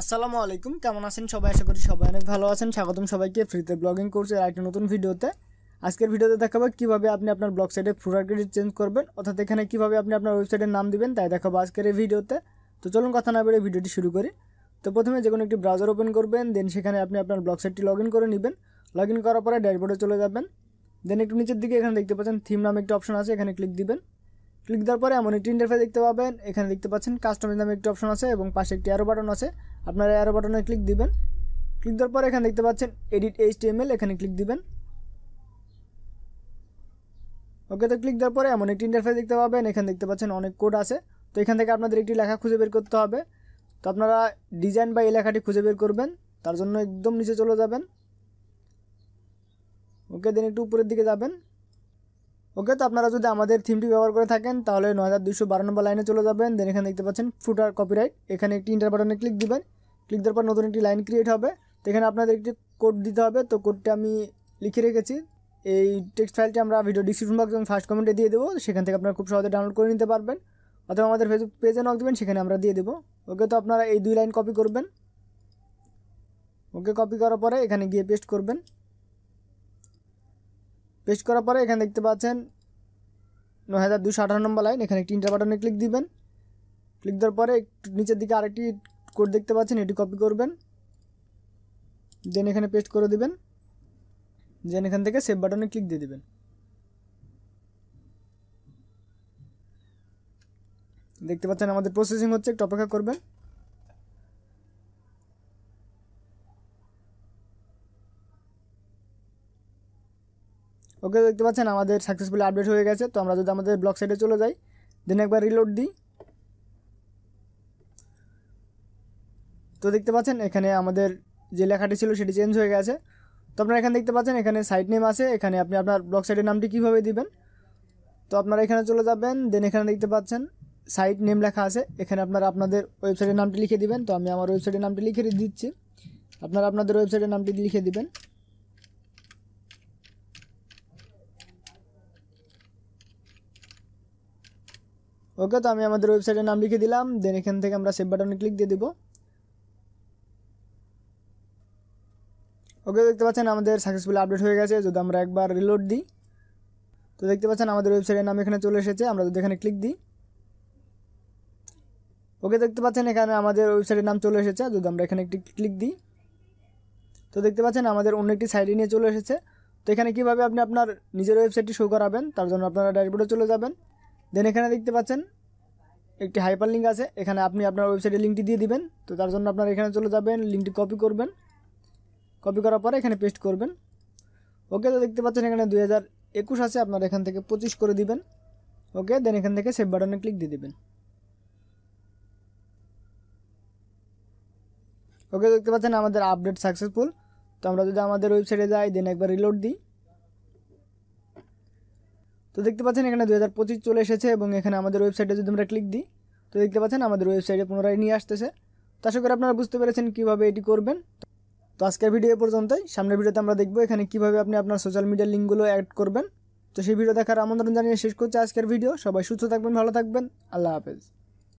আসসালামু আলাইকুম, কেমন আছেন সবাই? আশা করি সবাই অনেক ভালো আছেন। স্বাগতম সবাইকে ফ্রিতে ব্লগিং কোর্সের একটা নতুন ভিডিওতে। আজকের ভিডিওতে দেখাবো কিভাবে আপনি আপনার ব্লগ সাইটে প্রোডাক্ট ক্রেডিট চেঞ্জ করবেন, অর্থাৎ এখানে কিভাবে আপনি আপনার ওয়েবসাইটের নাম দিবেন তাই দেখাবো আজকের এই ভিডিওতে। তো চলুন কথা না বেরিয়ে ভিডিওটি শুরু করি। তো প্রথমে যে কোনো একটি ব্রাউজার ওপেন করবেন, দেন সেখানে আপনি আপনার ব্লগ সাইটটি লগ ইন করে নেবেন। লগ ইন করার পরে ড্যাশবোর্ডে চলে যাবেন। দেন একটু নিচের দিকে এখানে দেখতে পাচ্ছেন থিম নামে একটা অপশন আছে, এখানে ক্লিক দিবেন। ক্লিক দেওয়ার পরে এমন একটি ইন্টারফেস দেখতে পাবেন। এখানে দেখতে পাচ্ছেন কাস্টমাইজ নামে একটি অপশন আছে এবং পাশে একটি অ্যারো বাটন আছে। আপনারা অ্যারো বাটনে ক্লিক দিবেন। ক্লিক দেওয়ার পরে এখানে দেখতে পাচ্ছেন এডিট HTML, এখানে ক্লিক দিবেন। ওকে, তো ক্লিক দেওয়ার পরে এমন একটি ইন্টারফেস দেখতে পাবেন। এখানে দেখতে পাচ্ছেন অনেক কোড আছে। তো এখান থেকে আপনাদের একটি লেখা খুঁজে বের করতে হবে। তো আপনারা ডিজাইন বা এই লেখাটি খুঁজে বের করবেন, তার জন্য একদম নিচে চলে যাবেন। ওকে, দেন একটু উপরের দিকে যাবেন। ওকে, তো আপনারা যদি আমাদের থিমটি ব্যবহার করে থাকেন তাহলে 9212 নম্বর লাইনে চলে যাবেন। দেন এখানে দেখতে পাচ্ছেন ফুটার কপিরাইট, এখানে একটি ইন্টার বাটনে ক্লিক দিবেন। ক্লিক দেওয়ার পর নতুন একটি লাইন ক্রিয়েট হবে। তো এখানে আপনাদের একটি কোড দিতে হবে। তো কোডটা আমি লিখে রেখেছি। এই টেক্সট ফাইলটি আমরা ভিডিও ডিসক্রিপশন বক্স এবং ফার্স্ট কমেন্টে দিয়ে দেবো, সেখান থেকে আপনারা খুব সহজে ডাউনলোড করে নিতে পারবেন, অথবা আমাদের ফেসবুক পেজে নক দেবেন, সেখানে আমরা দিয়ে দেবো। ওকে, তো আপনারা এই 2 লাইন কপি করবেন। ওকে, কপি করার পরে এখানে গিয়ে পেস্ট করবেন। পেস্ট করার পরে এখানে দেখতে পাচ্ছেন 9218 নম্বর লাইন, এখানে একটি ইন্টার বাটনে ক্লিক দিবেন। ক্লিক দেওয়ার পরে একটু নিচের দিকে আরেকটি কোড দেখতে পাচ্ছেন, এটি কপি করবেন। দেন এখানে পেস্ট করে দিবেন। দেন এখান থেকে সেভ বাটনে ক্লিক দিয়ে দিবেন। দেখতে পাচ্ছেন আমাদের প্রসেসিং হচ্ছে, একটু অপেক্ষা করবেন। ওকে, দেখতে পাচ্ছেন আমাদের সাকসেসফুলি আপডেট হয়ে গেছে। তো আমরা যদি আমাদের ব্লগ সাইটে চলে যাই, দেন একবার রিলোড দিই, তো দেখতে পাচ্ছেন এখানে আমাদের যে লেখাটি ছিল সেটি চেঞ্জ হয়ে গেছে। তো আপনারা এখানে দেখতে পাচ্ছেন এখানে সাইট নেম আছে, এখানে আপনি আপনার ব্লগ সাইটের নামটি কীভাবে দিবেন। তো আপনারা এখানে চলে যাবেন। দেন এখানে দেখতে পাচ্ছেন সাইট নেম লেখা আছে, এখানে আপনারা আপনাদের ওয়েবসাইটের নামটি লিখে দিবেন। তো আমি আমার ওয়েবসাইটের নামটি লিখে দিচ্ছি, আপনারা আপনাদের ওয়েবসাইটের নামটি লিখে দিবেন। ওকে, তো আমি আমাদের ওয়েবসাইটের নাম লিখে দিলাম। দেন এখান থেকে আমরা সেভ বাটনে ক্লিক দিয়ে দেবো। ওকে, দেখতে পাচ্ছেন আমাদের সাকসেসফুলি আপডেট হয়ে গেছে। যদি আমরা একবার রিলোড দিই, তো দেখতে পাচ্ছেন আমাদের ওয়েবসাইটের নাম এখানে চলে এসেছে। আমরা যদি এখানে ক্লিক দিই, ওকে, দেখতে পাচ্ছেন এখানে আমাদের ওয়েবসাইটের নাম চলে এসেছে। যদি আমরা এখানে একটি ক্লিক দিই, তো দেখতে পাচ্ছেন আমাদের অন্য একটি সাইটে নিয়ে চলে এসেছে। তো এখানে কীভাবে আপনি আপনার নিজের ওয়েবসাইটটি শো করাবেন, তার জন্য আপনারা ড্যাশবোর্ডে চলে যাবেন। দেন এখানে দেখতে পাচ্ছেন একটি হাইপার লিঙ্ক আছে, এখানে আপনি আপনার ওয়েবসাইটের লিঙ্কটি দিয়ে দিবেন। তো তার জন্য আপনারা এখানে চলে যাবেন, লিঙ্কটি কপি করবেন। কপি করার পরে এখানে পেস্ট করবেন। ওকে, তো দেখতে পাচ্ছেন এখানে 2021 আছে, আপনারা এখান থেকে 25 করে দিবেন। ওকে, দেন এখান থেকে সেভ বাটনে ক্লিক দিয়ে দিবেন। ওকে, দেখতে পাচ্ছেন আমাদের আপডেট সাকসেসফুল। তো আমরা যদি আমাদের ওয়েবসাইটে যাই, দেন একবার রিলোড দিই, তো দেখতে পাচ্ছেন এখানে 2025 চলে এসেছে এবং এখানে আমাদের ওয়েবসাইটে যদি আমরা ক্লিক দিই, তো দেখতে পাচ্ছেন আমাদের ওয়েবসাইটে পুনরায় নিয়ে আসতেছে। তো আশা করি আপনারা বুঝতে পেরেছেন কীভাবে এটি করবেন। তো আজকের ভিডিও পর্যন্তই। সামনের ভিডিওতে আমরা দেখব এখানে কীভাবে আপনি আপনার সোশ্যাল মিডিয়ার লিঙ্কগুলো অ্যাড করবেন। তো সেই ভিডিও দেখার আমন্ত্রণ জানিয়ে শেষ করছি আজকের ভিডিও। সবাই সুস্থ থাকবেন, ভালো থাকবেন, আল্লাহ হাফেজ।